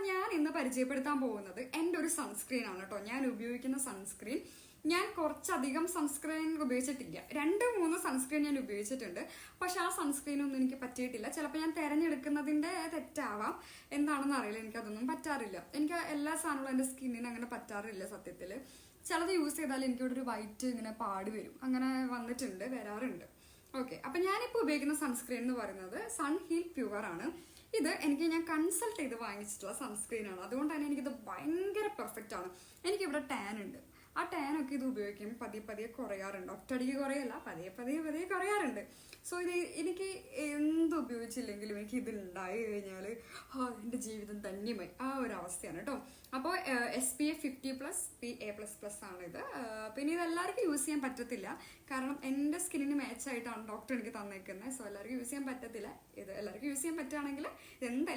ഞാൻ ഇന്ന് പരിചയപ്പെടുത്താൻ പോകുന്നത് എൻ്റെ ഒരു സൺസ്ക്രീൻ ആണ് കേട്ടോ. ഞാൻ ഉപയോഗിക്കുന്ന സൺസ്ക്രീൻ, ഞാൻ കുറച്ചധികം സൺസ്ക്രീൻ ഉപയോഗിച്ചിട്ടില്ല, 2-3 സൺസ്ക്രീൻ ഞാൻ ഉപയോഗിച്ചിട്ടുണ്ട്. പക്ഷെ ആ സൺസ്ക്രീൻ ഒന്നും എനിക്ക് പറ്റിയിട്ടില്ല. ചിലപ്പോൾ ഞാൻ തിരഞ്ഞെടുക്കുന്നതിന്റെ തെറ്റാവാം, എന്താണെന്ന് അറിയില്ല. എനിക്കതൊന്നും പറ്റാറില്ല. എനിക്ക് എല്ലാ സാധനങ്ങളും എൻ്റെ സ്കിന്നിന് അങ്ങനെ പറ്റാറില്ല സത്യത്തിൽ. ചിലത് യൂസ് ചെയ്താൽ എനിക്കിവിടെ ഒരു വൈറ്റ് ഇങ്ങനെ പാട് വരും, അങ്ങനെ വരാറുണ്ട്. ഓക്കെ, അപ്പൊ ഞാനിപ്പോൾ ഉപയോഗിക്കുന്ന സൺസ്ക്രീൻ എന്ന് പറയുന്നത് സൺ ഹീൽ പ്യുവർ ആണ്. ഇത് ഞാൻ കൺസൾട്ട് ചെയ്ത് വാങ്ങിച്ചിട്ടുള്ള സൺസ്ക്രീൻ ആണ്. അതുകൊണ്ട് തന്നെ എനിക്കിത് ഭയങ്കര പെർഫെക്റ്റ് ആണ്. എനിക്കിവിടെ ടാൻ ഉണ്ട്. ആ ടാനൊക്കെ ഇത് ഉപയോഗിക്കുമ്പോൾ പതിയെ കുറയാറുണ്ട്. ഒറ്റയടിക്ക് കുറയല്ല, പതിയെ കുറയാറുണ്ട്. സോ ഇത് എനിക്ക് എന്ത് ഉപയോഗിച്ചില്ലെങ്കിലും എനിക്ക് ഇത് ഉണ്ടായി കഴിഞ്ഞാൽ എൻ്റെ ജീവിതം ധന്യമായി, ആ ഒരു അവസ്ഥയാണ് കേട്ടോ. അപ്പോൾ SPF 50+ PA++ ആണ് ഇത്. പിന്നെ ഇത് എല്ലാവർക്കും യൂസ് ചെയ്യാൻ പറ്റത്തില്ല, കാരണം എൻ്റെ സ്കിന്നിന് മാച്ചായിട്ടാണ് ഡോക്ടർ എനിക്ക് തന്നേക്കുന്നത്. സോ എല്ലാവർക്കും യൂസ് ചെയ്യാൻ പറ്റത്തില്ല. ഇത് എല്ലാവർക്കും യൂസ് ചെയ്യാൻ പറ്റുകയാണെങ്കിൽ എന്തായാലും